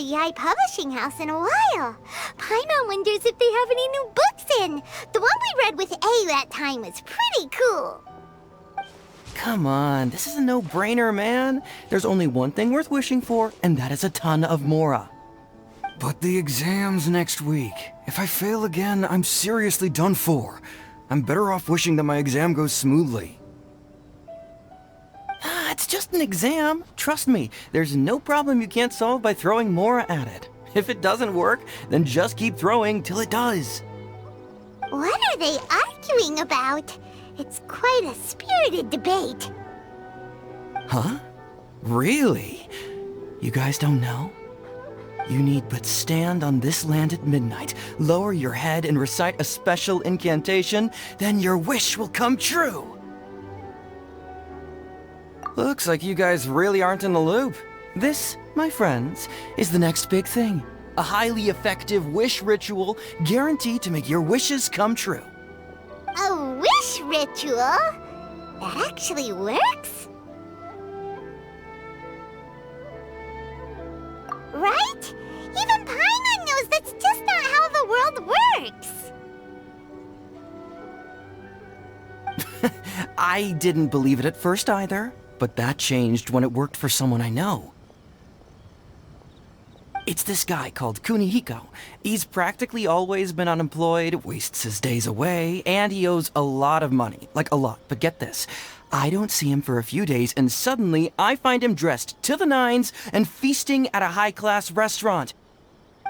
the Yae Publishing House in a while. Paimon wonders if they have any new books in. The one we read with A that time was pretty cool. Come on, this is a no-brainer, man. There's only one thing worth wishing for, and that is a ton of Mora. But the exam's next week. If I fail again, I'm seriously done for. I'm better off wishing that my exam goes smoothly. It's just an exam. Trust me, there's no problem you can't solve by throwing Mora at it. If it doesn't work, then just keep throwing till it does. What are they arguing about? It's quite a spirited debate. Huh? Really? You guys don't know? You need but stand on this land at midnight, lower your head and recite a special incantation, then your wish will come true. Looks like you guys really aren't in the loop. This, my friends, is the next big thing. A highly effective wish ritual guaranteed to make your wishes come true. A wish ritual? That actually works? Right? Even Paimon knows that's just not how the world works. I didn't believe it at first either, but that changed when it worked for someone I know. It's this guy called Kunihiko. He's practically always been unemployed, wastes his days away, and he owes a lot of money. Like a lot, but get this. I don't see him for a few days, and suddenly I find him dressed to the nines and feasting at a high-class restaurant.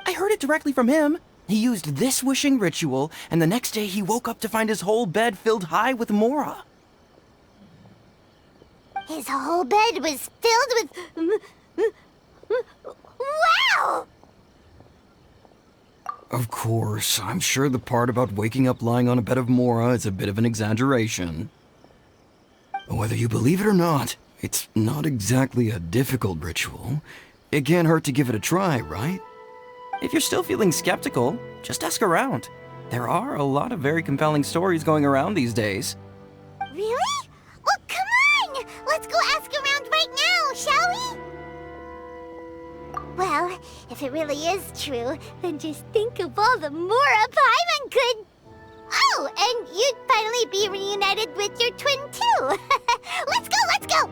I heard it directly from him. He used this wishing ritual, and the next day he woke up to find his whole bed filled high with Mora. His whole bed was filled with... Wow! Of course, I'm sure the part about waking up lying on a bed of Mora is a bit of an exaggeration. Whether you believe it or not, it's not exactly a difficult ritual. It can't hurt to give it a try, right? If you're still feeling skeptical, just ask around. There are a lot of very compelling stories going around these days. Really? Well, come on! Let's go ask around right now, shall we? Well, if it really is true, then just think of all the Mora Paimon could... Oh, and you'd finally be reunited with your twin, too! Let's go, let's go!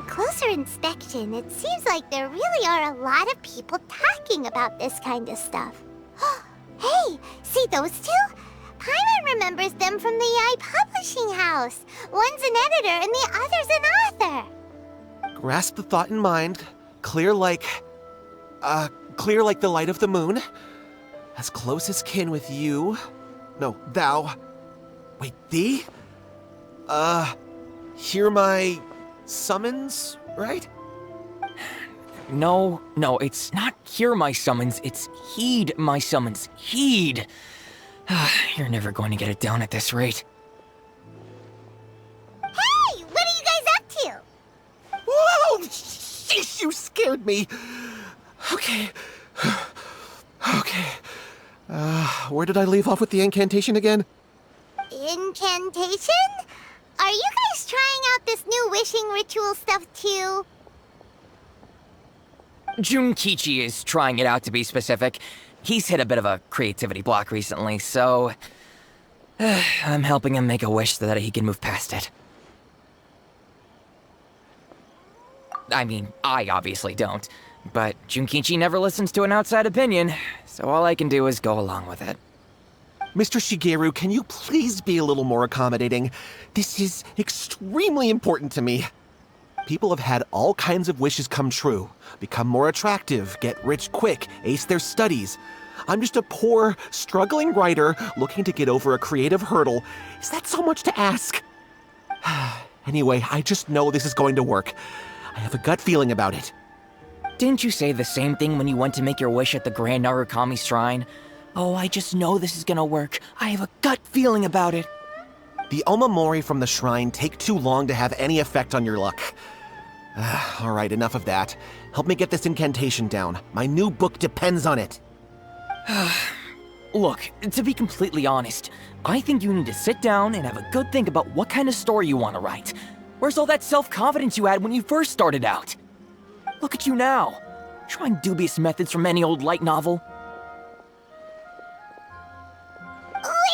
Closer inspection, it seems like there really are a lot of people talking about this kind of stuff. Hey, see those two? Paimon remembers them from the Yae Publishing House. One's an editor and the other's an author. Grasp the thought in mind, clear like the light of the moon. As close as kin with you. No, thou. Wait, thee? Hear my summons, right? No, it's not hear my summons, it's heed my summons. Heed! You're never going to get it down at this rate. Hey! What are you guys up to? Whoa! Sheesh, you scared me! Okay. Where did I leave off with the incantation again? Incantation? Are you guys trying out this new wishing ritual stuff too? Junkichi is trying it out, to be specific. He's hit a bit of a creativity block recently, so... I'm helping him make a wish so that he can move past it. I mean, I obviously don't, but Junkichi never listens to an outside opinion, so all I can do is go along with it. Mr. Shigeru, can you please be a little more accommodating? This is extremely important to me. People have had all kinds of wishes come true. Become more attractive, get rich quick, ace their studies. I'm just a poor, struggling writer looking to get over a creative hurdle. Is that so much to ask? Anyway, I just know this is going to work. I have a gut feeling about it. Didn't you say the same thing when you went to make your wish at the Grand Narukami Shrine? Oh, I just know this is gonna work. I have a gut feeling about it. The omamori from the shrine take too long to have any effect on your luck. Alright, enough of that. Help me get this incantation down. My new book depends on it. Look, to be completely honest, I think you need to sit down and have a good think about what kind of story you want to write. Where's all that self-confidence you had when you first started out? Look at you now, trying dubious methods from any old light novel.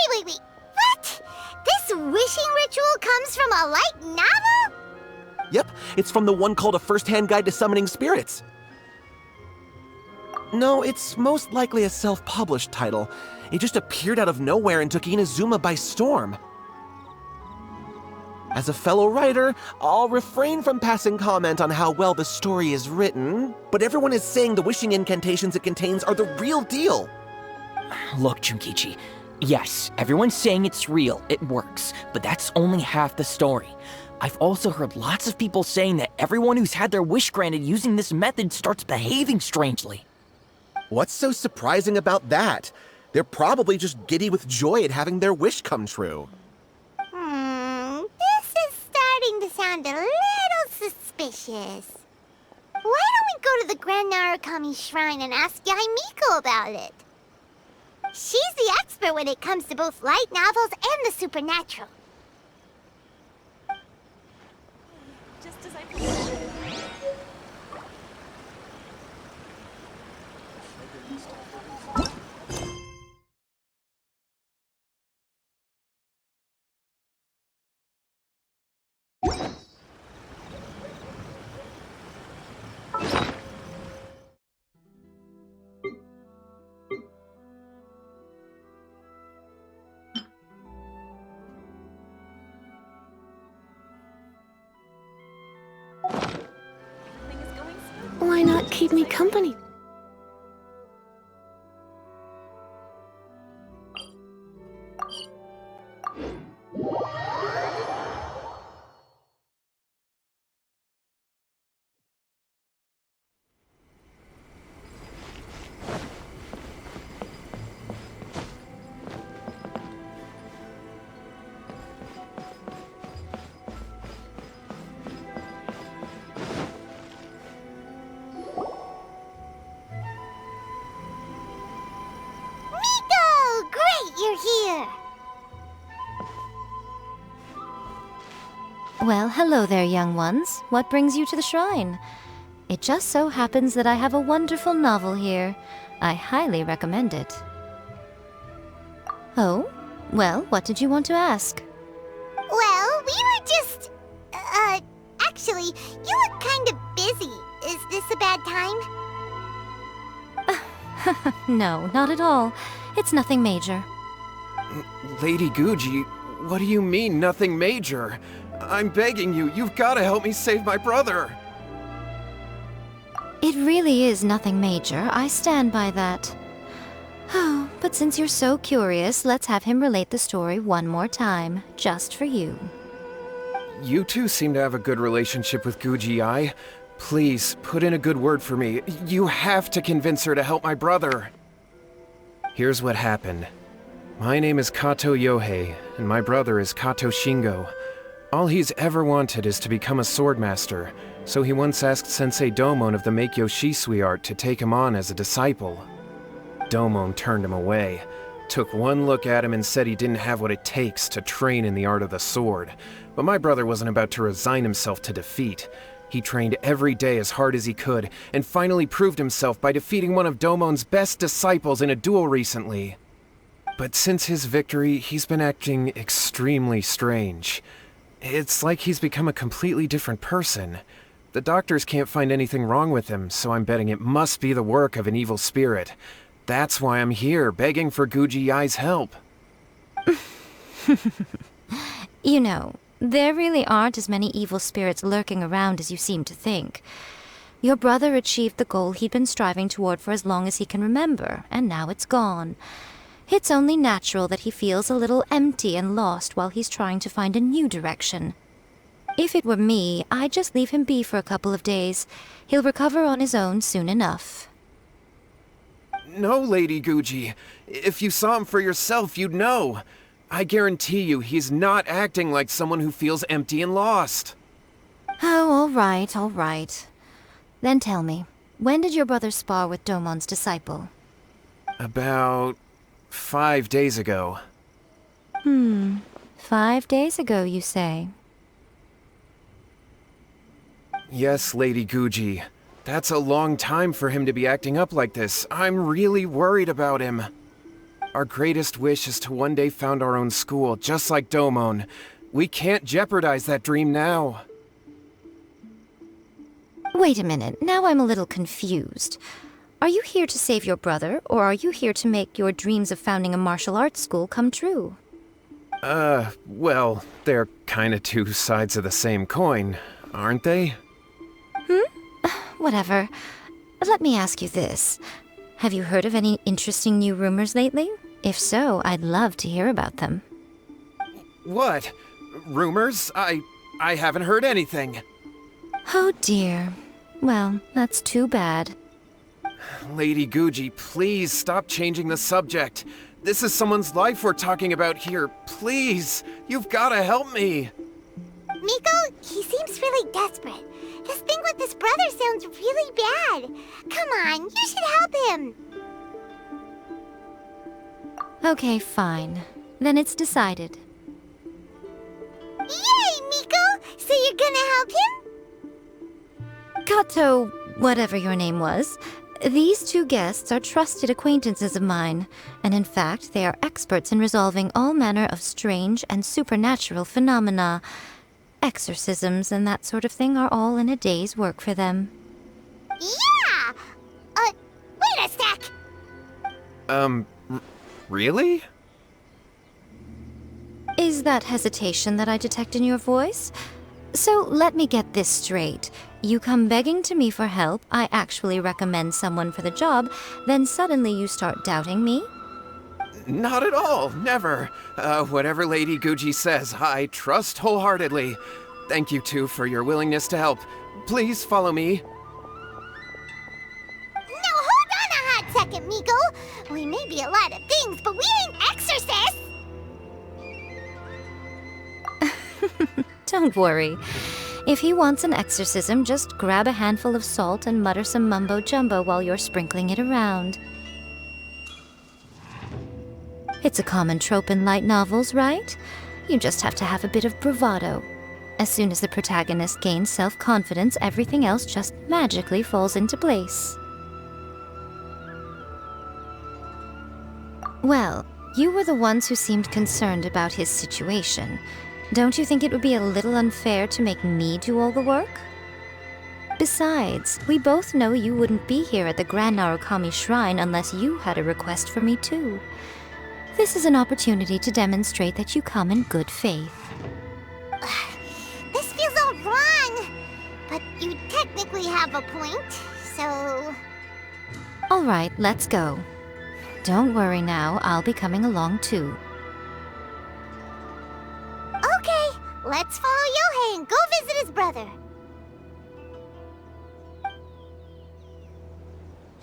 Wait. What? This wishing ritual comes from a light novel? Yep, it's from the one called A First-Hand Guide to Summoning Spirits. No, it's most likely a self-published title. It just appeared out of nowhere and took Inazuma by storm. As a fellow writer, I'll refrain from passing comment on how well the story is written, but everyone is saying the wishing incantations it contains are the real deal. Look, Junkichi, yes, everyone's saying it's real, it works, but that's only half the story. I've also heard lots of people saying that everyone who's had their wish granted using this method starts behaving strangely. What's so surprising about that? They're probably just giddy with joy at having their wish come true. This is starting to sound a little suspicious. Why don't we go to the Grand Narukami Shrine and ask Yae Miko about it? She's the expert when it comes to both light novels and the supernatural. Just as I predicted. Why not keep me company? You're here! Well, hello there, young ones. What brings you to the shrine? It just so happens that I have a wonderful novel here. I highly recommend it. Oh? Well, what did you want to ask? Well, we were just... actually, you look kind of busy. Is this a bad time? No, not at all. It's nothing major. Lady Guji, what do you mean, nothing major? I'm begging you, you've got to help me save my brother! It really is nothing major. I stand by that. Oh, but since you're so curious, let's have him relate the story one more time, just for you. You two seem to have a good relationship with Guji-ai. Please, put in a good word for me. You have to convince her to help my brother. Here's what happened. My name is Kato Yohei, and my brother is Kato Shingo. All he's ever wanted is to become a swordmaster, so he once asked Sensei Domon of the Meikyo Shisui art to take him on as a disciple. Domon turned him away, took one look at him and said he didn't have what it takes to train in the art of the sword. But my brother wasn't about to resign himself to defeat. He trained every day as hard as he could, and finally proved himself by defeating one of Domon's best disciples in a duel recently. But since his victory, he's been acting extremely strange. It's like he's become a completely different person. The doctors can't find anything wrong with him, so I'm betting it must be the work of an evil spirit. That's why I'm here, begging for Guji-ai's help. You know, there really aren't as many evil spirits lurking around as you seem to think. Your brother achieved the goal he'd been striving toward for as long as he can remember, and now it's gone. It's only natural that he feels a little empty and lost while he's trying to find a new direction. If it were me, I'd just leave him be for a couple of days. He'll recover on his own soon enough. No, Lady Guji. If you saw him for yourself, you'd know. I guarantee you he's not acting like someone who feels empty and lost. Oh, all right. Then tell me, when did your brother spar with Domon's disciple? About 5 days ago. 5 days ago, you say? Yes, Lady Guji. That's a long time for him to be acting up like this. I'm really worried about him. Our greatest wish is to one day found our own school, just like Domon. We can't jeopardize that dream now. Wait a minute, now I'm a little confused. Are you here to save your brother, or are you here to make your dreams of founding a martial arts school come true? Well, they're kinda two sides of the same coin, aren't they? Whatever. Let me ask you this. Have you heard of any interesting new rumors lately? If so, I'd love to hear about them. What? Rumors? I haven't heard anything. Oh dear. Well, that's too bad. Lady Guji, please stop changing the subject. This is someone's life we're talking about here. Please, you've gotta help me. Miko, he seems really desperate. His thing with his brother sounds really bad. Come on, you should help him. Okay, fine. Then it's decided. Yay, Miko! So you're gonna help him? Kato, whatever your name was, these two guests are trusted acquaintances of mine, and in fact, they are experts in resolving all manner of strange and supernatural phenomena. Exorcisms and that sort of thing are all in a day's work for them. Yeah! Wait a sec! Really? Is that hesitation that I detect in your voice? So let me get this straight. You come begging to me for help, I actually recommend someone for the job, then suddenly you start doubting me? Not at all, never. Whatever Lady Guji says, I trust wholeheartedly. Thank you two for your willingness to help. Please follow me. Now hold on a hot second, Miko. We may be a lot of things, but we ain't exorcists! Don't worry. If he wants an exorcism, just grab a handful of salt and mutter some mumbo-jumbo while you're sprinkling it around. It's a common trope in light novels, right? You just have to have a bit of bravado. As soon as the protagonist gains self-confidence, everything else just magically falls into place. Well, you were the ones who seemed concerned about his situation. Don't you think it would be a little unfair to make me do all the work? Besides, we both know you wouldn't be here at the Grande Narukami Shrine unless you had a request for me too. This is an opportunity to demonstrate that you come in good faith. This feels all wrong. But you technically have a point, so... All right, let's go. Don't worry now, I'll be coming along too. Okay, let's follow Yohei and go visit his brother.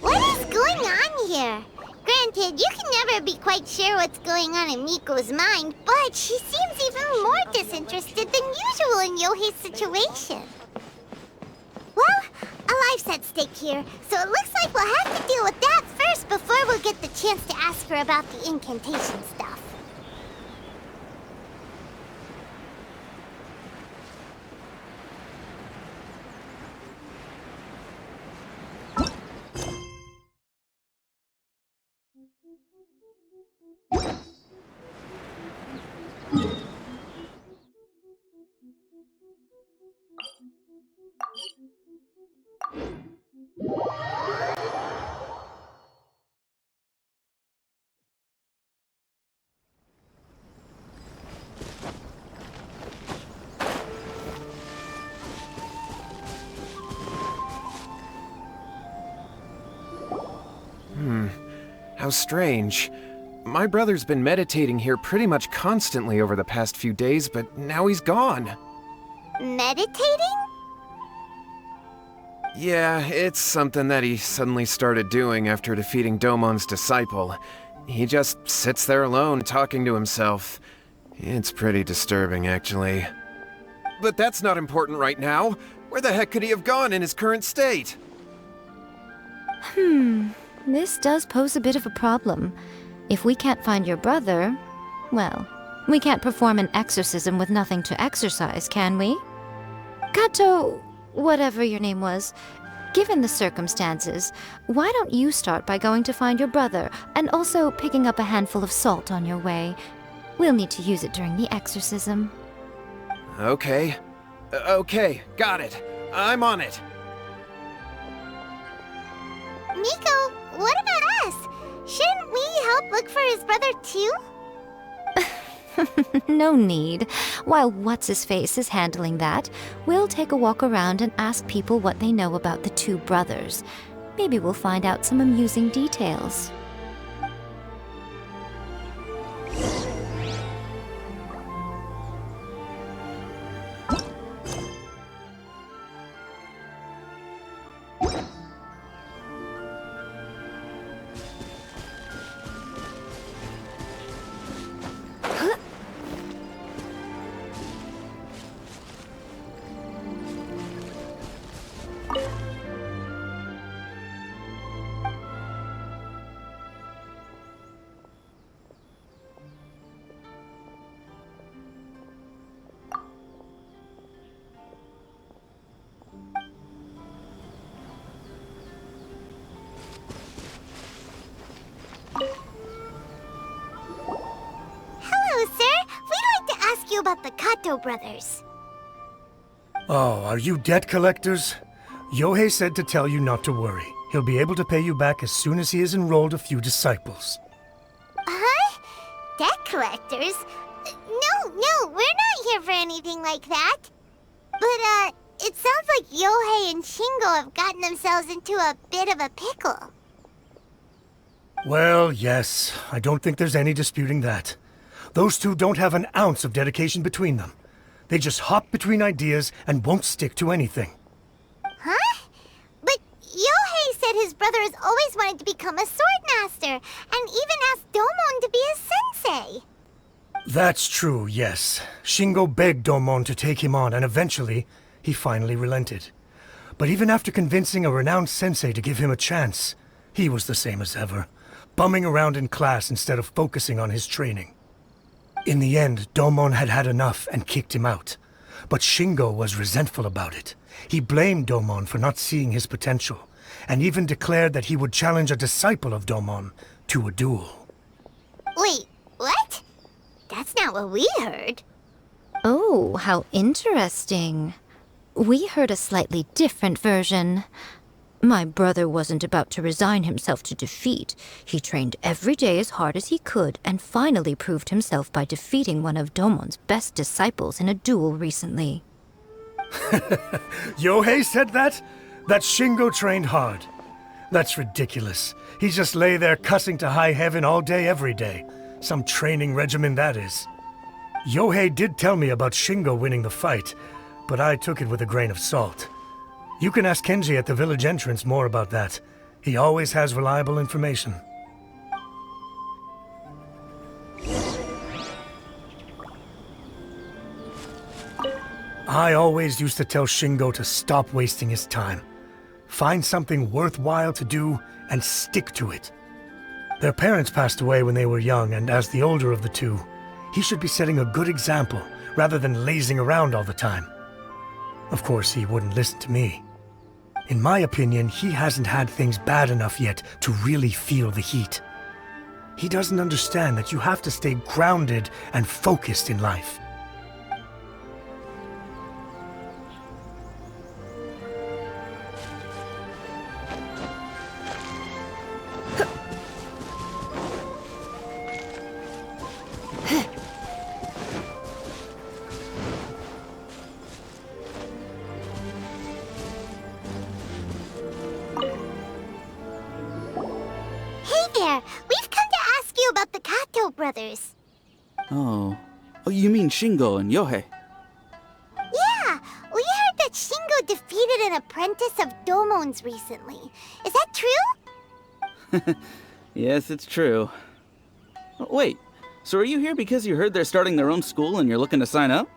What is going on here? Granted, you can never be quite sure what's going on in Miko's mind, but she seems even more disinterested than usual in Yohei's situation. Well, a life's at stake here, so it looks like we'll have to deal with that first before we'll get the chance to ask her about the incantation stuff. How strange. My brother's been meditating here pretty much constantly over the past few days, but now he's gone. Meditating? Yeah, it's something that he suddenly started doing after defeating Domon's disciple. He just sits there alone, talking to himself. It's pretty disturbing, actually. But that's not important right now. Where the heck could he have gone in his current state? This does pose a bit of a problem. If we can't find your brother, well, we can't perform an exorcism with nothing to exorcise, can we? Kato, whatever your name was, given the circumstances, why don't you start by going to find your brother and also picking up a handful of salt on your way? We'll need to use it during the exorcism. Okay. Okay, got it. I'm on it. Miko, what about us? Shouldn't we help look for his brother too? No need. While What's-His-Face is handling that, we'll take a walk around and ask people what they know about the two brothers. Maybe we'll find out some amusing details. Hello, sir. We'd like to ask you about the Kato brothers. Oh, are you debt collectors? Yohei said to tell you not to worry. He'll be able to pay you back as soon as he has enrolled a few disciples. Huh? Debt collectors? No, we're not here for anything like that. But, it sounds like Yohei and Shingo have gotten themselves into a bit of a pickle. Well, yes, I don't think there's any disputing that. Those two don't have an ounce of dedication between them. They just hop between ideas and won't stick to anything. Huh? But Yohei said his brother has always wanted to become a sword master, and even asked Domon to be his sensei. That's true, yes. Shingo begged Domon to take him on, and eventually, he finally relented. But even after convincing a renowned sensei to give him a chance, he was the same as ever, bumming around in class instead of focusing on his training. In the end, Domon had had enough and kicked him out. But Shingo was resentful about it. He blamed Domon for not seeing his potential, and even declared that he would challenge a disciple of Domon to a duel. Wait, what? That's not what we heard. Oh, how interesting. We heard a slightly different version. My brother wasn't about to resign himself to defeat. He trained every day as hard as he could and finally proved himself by defeating one of Domon's best disciples in a duel recently. Yohei said that? That Shingo trained hard. That's ridiculous. He just lay there cussing to high heaven all day every day. Some training regimen that is. Yohei did tell me about Shingo winning the fight, but I took it with a grain of salt. You can ask Kenji at the village entrance more about that. He always has reliable information. I always used to tell Shingo to stop wasting his time. Find something worthwhile to do and stick to it. Their parents passed away when they were young, and as the older of the two, he should be setting a good example rather than lazing around all the time. Of course, he wouldn't listen to me. In my opinion, he hasn't had things bad enough yet to really feel the heat. He doesn't understand that you have to stay grounded and focused in life. Hey there! We brothers. Oh. Oh, you mean Shingo and Yohei? Yeah, we heard that Shingo defeated an apprentice of Domon's recently. Is that true? Yes, it's true. Oh, wait, so are you here because you heard they're starting their own school and you're looking to sign up?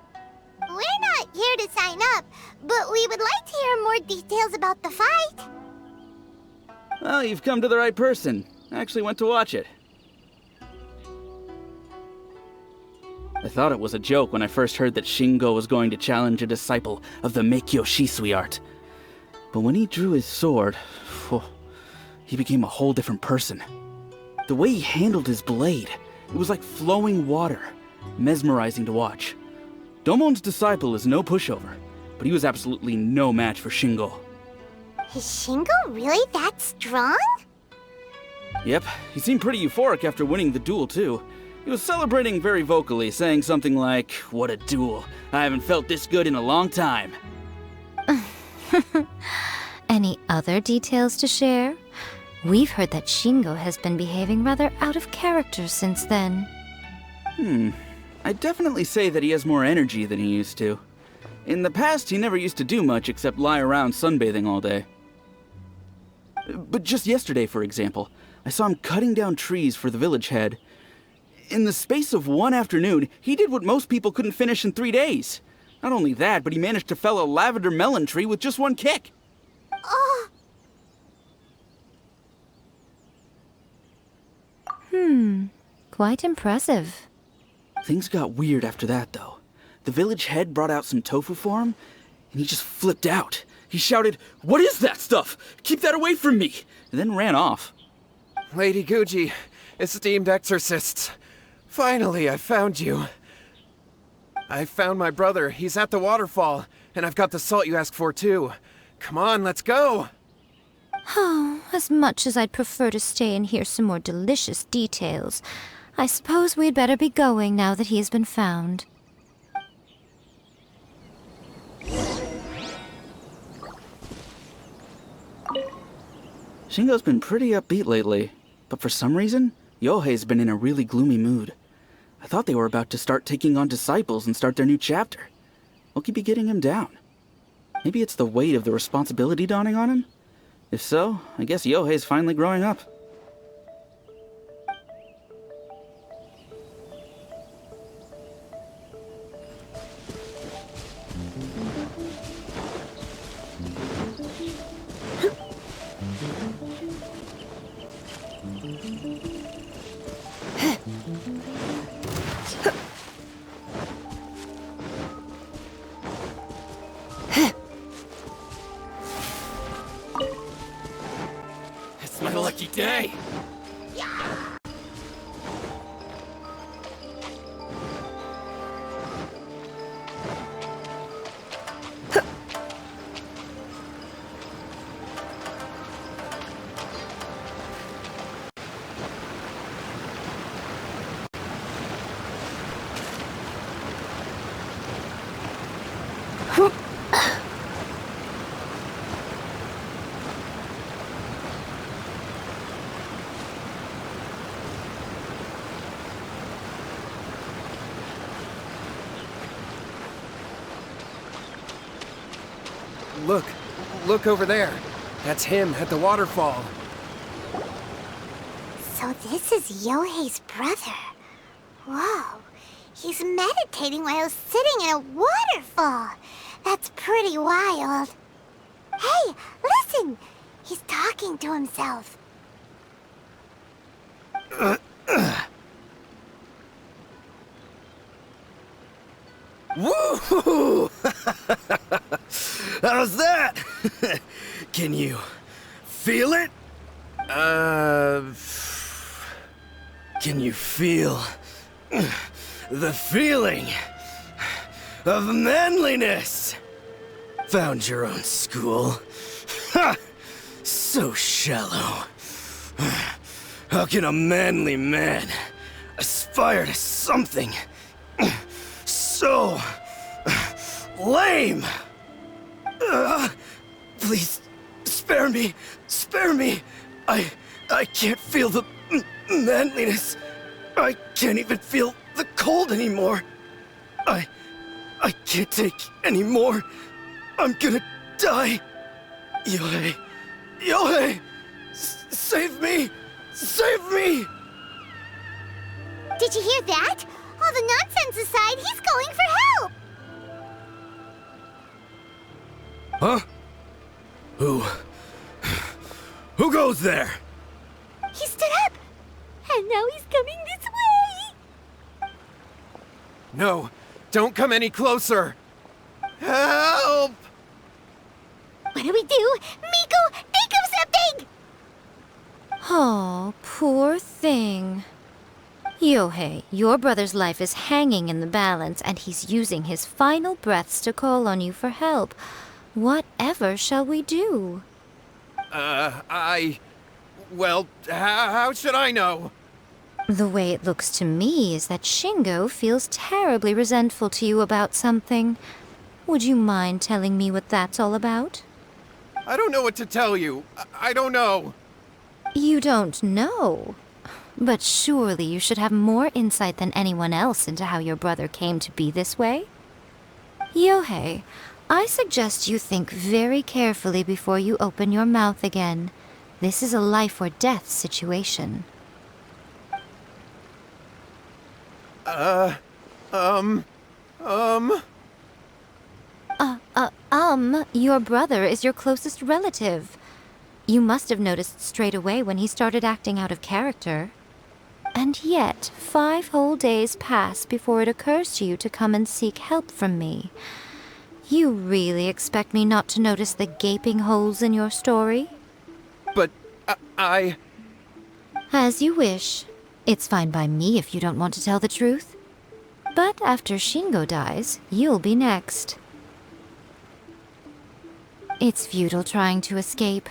We're not here to sign up, but we would like to hear more details about the fight. Well, you've come to the right person. I actually went to watch it. I thought it was a joke when I first heard that Shingo was going to challenge a disciple of the Meikyo Shisui art. But when he drew his sword, he became a whole different person. The way he handled his blade, it was like flowing water, mesmerizing to watch. Domon's disciple is no pushover, but he was absolutely no match for Shingo. Is Shingo really that strong? Yep, he seemed pretty euphoric after winning the duel too. He was celebrating very vocally, saying something like, "What a duel. I haven't felt this good in a long time." Any other details to share? We've heard that Shingo has been behaving rather out of character since then. I'd definitely say that he has more energy than he used to. In the past, he never used to do much except lie around sunbathing all day. But just yesterday, for example, I saw him cutting down trees for the village head. In the space of one afternoon, he did what most people couldn't finish in 3 days. Not only that, but he managed to fell a lavender melon tree with just one kick. Oh, Quite impressive. Things got weird after that, though. The village head brought out some tofu for him, and he just flipped out. He shouted, "What is that stuff? Keep that away from me!" and then ran off. Lady Guji, esteemed exorcists. Finally, I found you. I found my brother. He's at the waterfall, and I've got the salt you asked for, too. Come on, let's go! Oh, as much as I'd prefer to stay and hear some more delicious details, I suppose we'd better be going now that he has been found. Shingo's been pretty upbeat lately, but for some reason, Yohei's been in a really gloomy mood. I thought they were about to start taking on disciples and start their new chapter. What could be getting him down? Maybe it's the weight of the responsibility dawning on him? If so, I guess Yohei's finally growing up. It's my lucky day! Look over there. That's him at the waterfall. so this is Yohei's brother. Whoa, he's meditating while sitting in a waterfall. That's pretty wild. Hey, listen! He's talking to himself. Woo! How's that? Can you feel it? Can you feel the feeling of manliness? Found your own school? Ha! So shallow. How can a manly man aspire to something so lame? Please, spare me. Spare me. I can't feel the manliness I can't even feel the cold anymore. I can't take any more. I'm gonna die. Yohei! Yohei! Save me! Save me! Did you hear that? All the nonsense aside, he's going for help! Huh? Who goes there? He stood up! And now he's coming this way! No, don't come any closer! Help! What do we do? Miko, think of something! Oh, poor thing. Yohei, your brother's life is hanging in the balance, and he's using his final breaths to call on you for help. Whatever shall we do? Well, how should I know? The way it looks to me is that Shingo feels terribly resentful to you about something. Would you mind telling me what that's all about? I don't know what to tell you. I don't know. You don't know? But surely you should have more insight than anyone else into how your brother came to be this way? Yohei, I suggest you think very carefully before you open your mouth again. This is a life or death situation. Your brother is your closest relative. You must have noticed straight away when he started acting out of character. And yet, 5 whole days pass before it occurs to you to come and seek help from me. You really expect me not to notice the gaping holes in your story? But, As you wish. It's fine by me if you don't want to tell the truth. But after Shingo dies, you'll be next. It's futile trying to escape.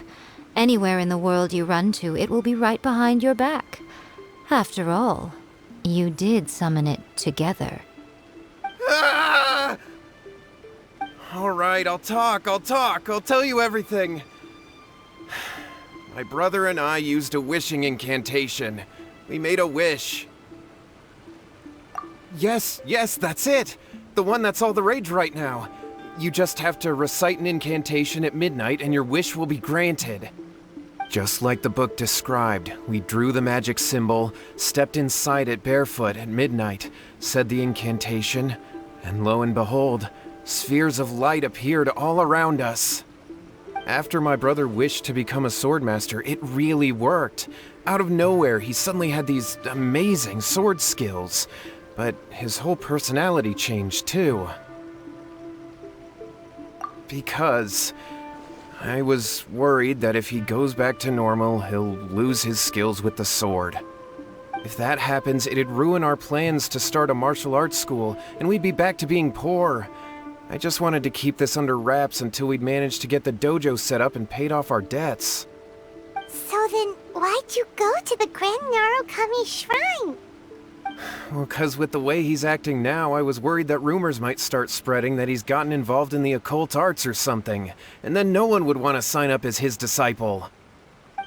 Anywhere in the world you run to, it will be right behind your back. After all, you did summon it together. Ah! All right, I'll talk. I'll tell you everything. My brother and I used a wishing incantation. We made a wish. Yes, that's it. The one that's all the rage right now. You just have to recite an incantation at midnight and your wish will be granted. Just like the book described, we drew the magic symbol, stepped inside it barefoot at midnight, said the incantation, and lo and behold, spheres of light appeared all around us. After my brother wished to become a swordmaster, it really worked. Out of nowhere, he suddenly had these amazing sword skills, but his whole personality changed too. Because I was worried that if he goes back to normal, he'll lose his skills with the sword. If that happens, it'd ruin our plans to start a martial arts school, and we'd be back to being poor. I just wanted to keep this under wraps until we'd managed to get the dojo set up and paid off our debts. So then, why'd you go to the Grande Narukami shrine? Well, 'cause with the way he's acting now, I was worried that rumors might start spreading that he's gotten involved in the occult arts or something, and then no one would want to sign up as his disciple.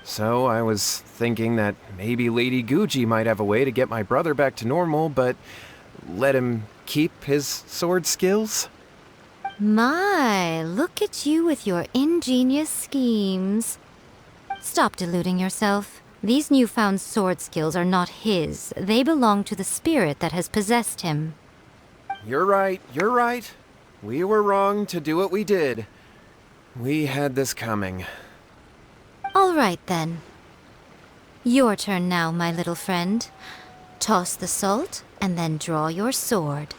So I was thinking that maybe Lady Guji might have a way to get my brother back to normal, but let him keep his sword skills? My, look at you with your ingenious schemes. Stop deluding yourself. These newfound sword skills are not his. They belong to the spirit that has possessed him. You're right. We were wrong to do what we did. We had this coming. All right, then. Your turn now, my little friend. Toss the salt, and then draw your sword.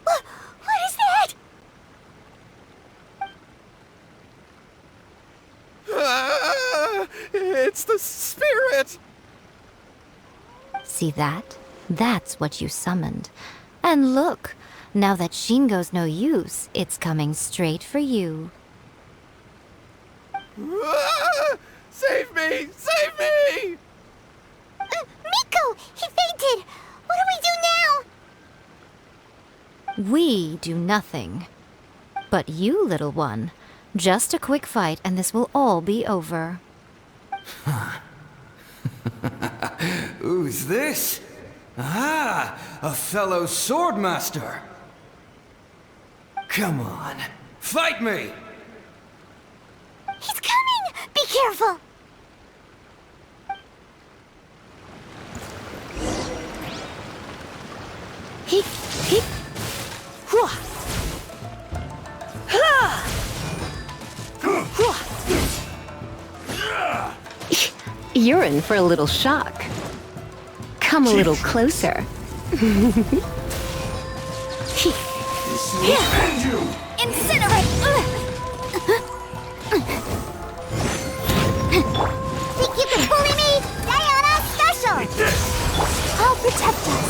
What is that? It's the spirit! See that? That's what you summoned. And look, now that Shingo's no use, it's coming straight for you. Save me! Save me! Miko! He fainted! What do we do now? We do nothing. But you, little one, just a quick fight and this will all be over. Who's this? Ah, a fellow swordmaster. Come on, fight me! He's coming! Be careful! You're in for a little shock. Come a little closer. Incinerate! Think you can bully me? Diana special! I'll protect us.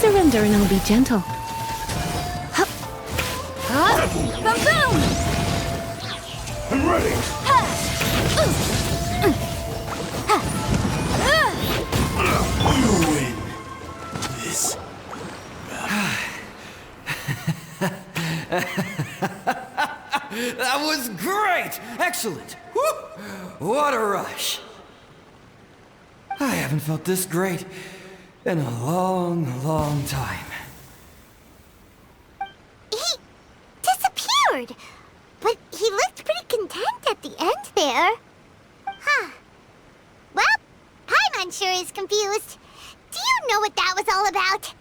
Surrender and I'll be gentle. Boom boom! I'm ready! You win. This. That was great! Excellent! Woo! What a rush! I haven't felt this great in a long, long time. He disappeared! But he looked pretty content at the end there. Huh. Well, Paimon sure is confused. Do you know what that was all about?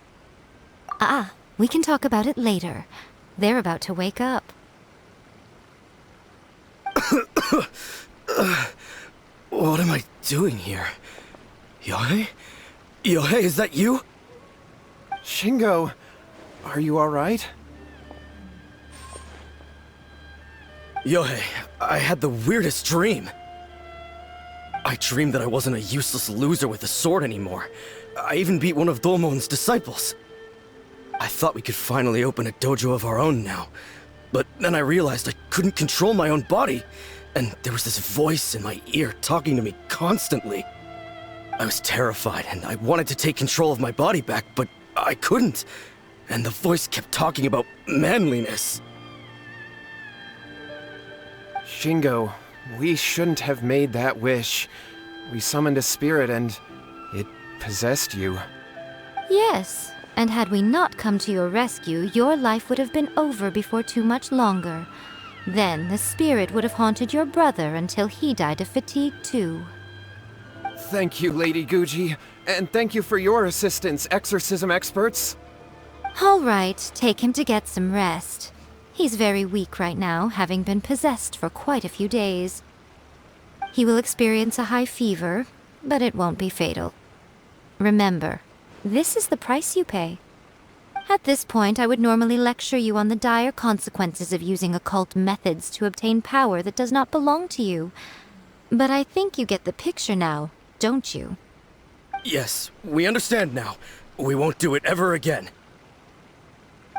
We can talk about it later. They're about to wake up. What am I doing here? Yae? Yae, is that you? Shingo, are you alright? Yae, I had the weirdest dream. I dreamed that I wasn't a useless loser with a sword anymore. I even beat one of Domon's disciples. I thought we could finally open a dojo of our own now. But then I realized I couldn't control my own body, and there was this voice in my ear talking to me constantly. I was terrified, and I wanted to take control of my body back, but I couldn't. And the voice kept talking about manliness. Shingo, we shouldn't have made that wish. We summoned a spirit and it possessed you. Yes, and had we not come to your rescue, your life would have been over before too much longer. Then the spirit would have haunted your brother until he died of fatigue too. Thank you, Lady Guji, and thank you for your assistance, exorcism experts. All right, take him to get some rest. He's very weak right now, having been possessed for quite a few days. He will experience a high fever, but it won't be fatal. Remember, this is the price you pay. At this point, I would normally lecture you on the dire consequences of using occult methods to obtain power that does not belong to you. But I think you get the picture now, don't you? Yes, we understand now. We won't do it ever again.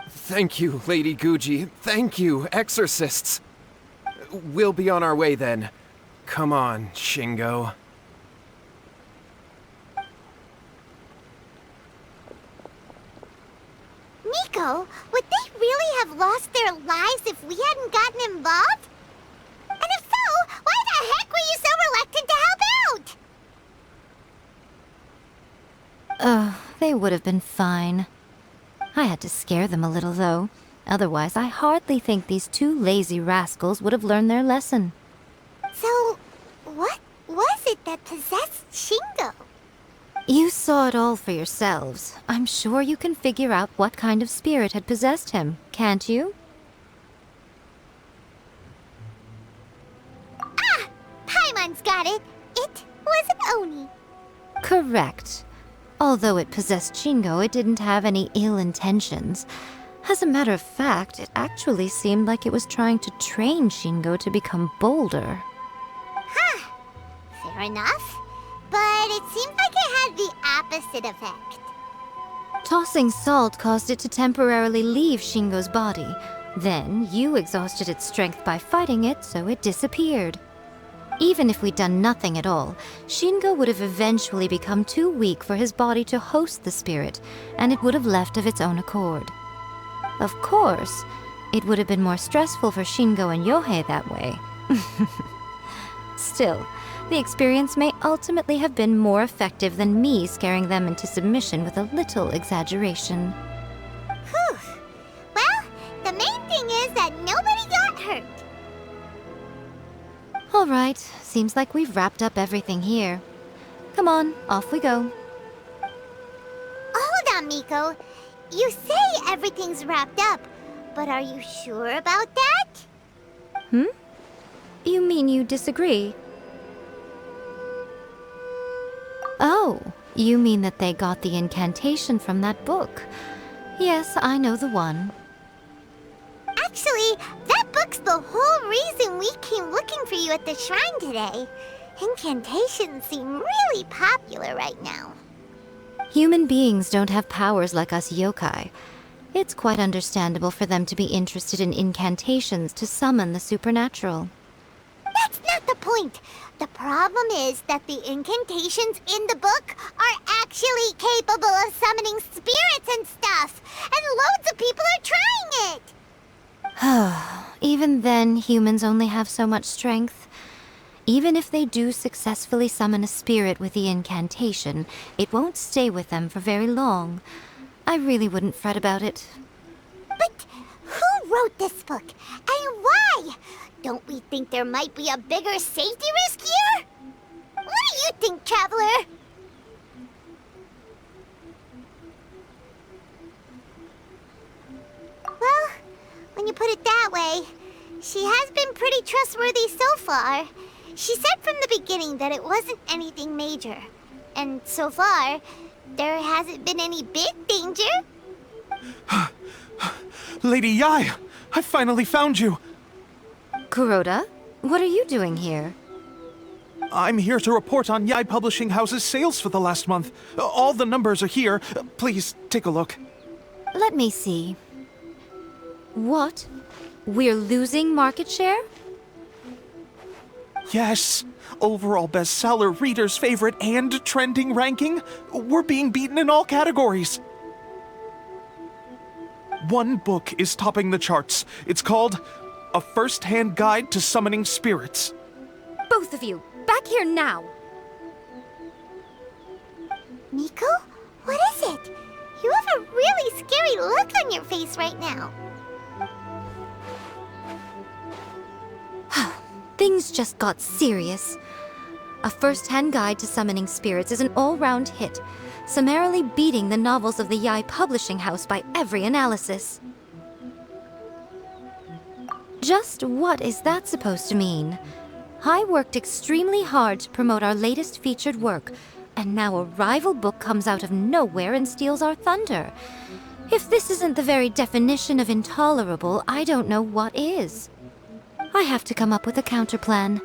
Thank you, Lady Guji. Thank you, exorcists. We'll be on our way then. Come on, Shingo. Miko, would they really have lost their lives if we hadn't gotten involved? And if so, why the heck were you so reluctant to help out? They would have been fine. I had to scare them a little, though. Otherwise, I hardly think these two lazy rascals would have learned their lesson. So, what was it that possessed Shingo? You saw it all for yourselves. I'm sure you can figure out what kind of spirit had possessed him, can't you? Ah! Paimon's got it. It was an Oni. Correct. Although it possessed Shingo, it didn't have any ill intentions. As a matter of fact, it actually seemed like it was trying to train Shingo to become bolder. Huh. Fair enough. But it seemed like it had the opposite effect. Tossing salt caused it to temporarily leave Shingo's body. Then, you exhausted its strength by fighting it, so it disappeared. Even if we'd done nothing at all, Shingo would have eventually become too weak for his body to host the spirit, and it would have left of its own accord. Of course, it would have been more stressful for Shingo and Yohei that way. Still, the experience may ultimately have been more effective than me scaring them into submission with a little exaggeration. Whew. Well, the main thing is that nobody got hurt. All right, seems like we've wrapped up everything here. Come on, off we go. Hold on, Miko. You say everything's wrapped up, but are you sure about that? You mean you disagree? Oh, you mean that they got the incantation from that book. Yes, I know the one. Actually, that book's the whole reason we came looking for you at the shrine today. Incantations seem really popular right now. Human beings don't have powers like us yokai. It's quite understandable for them to be interested in incantations to summon the supernatural. That's not the point. The problem is that the incantations in the book are actually capable of summoning spirits and stuff, and loads of people are trying it. Even then, humans only have so much strength. Even if they do successfully summon a spirit with the incantation, it won't stay with them for very long. I really wouldn't fret about it. But who wrote this book, and why? Don't we think there might be a bigger safety risk here? What do you think, Traveler? Well, when you put it that way, she has been pretty trustworthy so far. She said from the beginning that it wasn't anything major. And so far, there hasn't been any big danger. Lady Yae, I finally found you. Kuroda, what are you doing here? I'm here to report on Yae Publishing House's sales for the last month. All the numbers are here. Please, take a look. Let me see. What? We're losing market share? Yes. Overall bestseller, readers' favorite, and trending ranking. We're being beaten in all categories. One book is topping the charts. It's called A First-Hand Guide to Summoning Spirits. Both of you, back here now! Miko? What is it? You have a really scary look on your face right now. Things just got serious. A First-Hand Guide to Summoning Spirits is an all-round hit, summarily beating the novels of the Yae Publishing House by every analysis. Just what is that supposed to mean? I worked extremely hard to promote our latest featured work, and now a rival book comes out of nowhere and steals our thunder. If this isn't the very definition of intolerable, I don't know what is. I have to come up with a counterplan,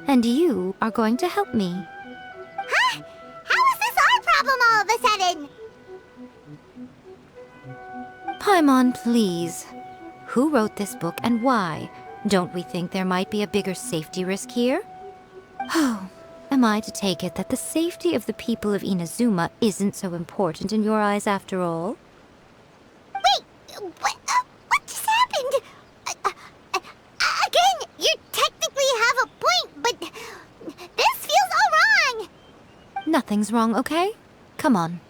and you are going to help me. Huh? How is this our problem all of a sudden? Paimon, please. Who wrote this book and why? Don't we think there might be a bigger safety risk here? Oh, am I to take it that the safety of the people of Inazuma isn't so important in your eyes after all? Wait, what just happened? Again, you technically have a point, but this feels all wrong. Nothing's wrong, okay? Come on.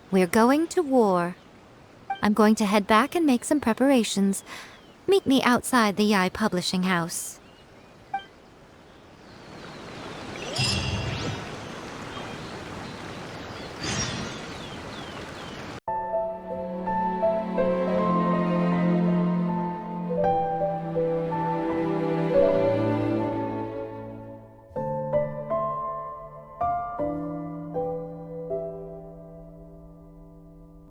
We're going to war. I'm going to head back and make some preparations. Meet me outside the Yae Publishing House.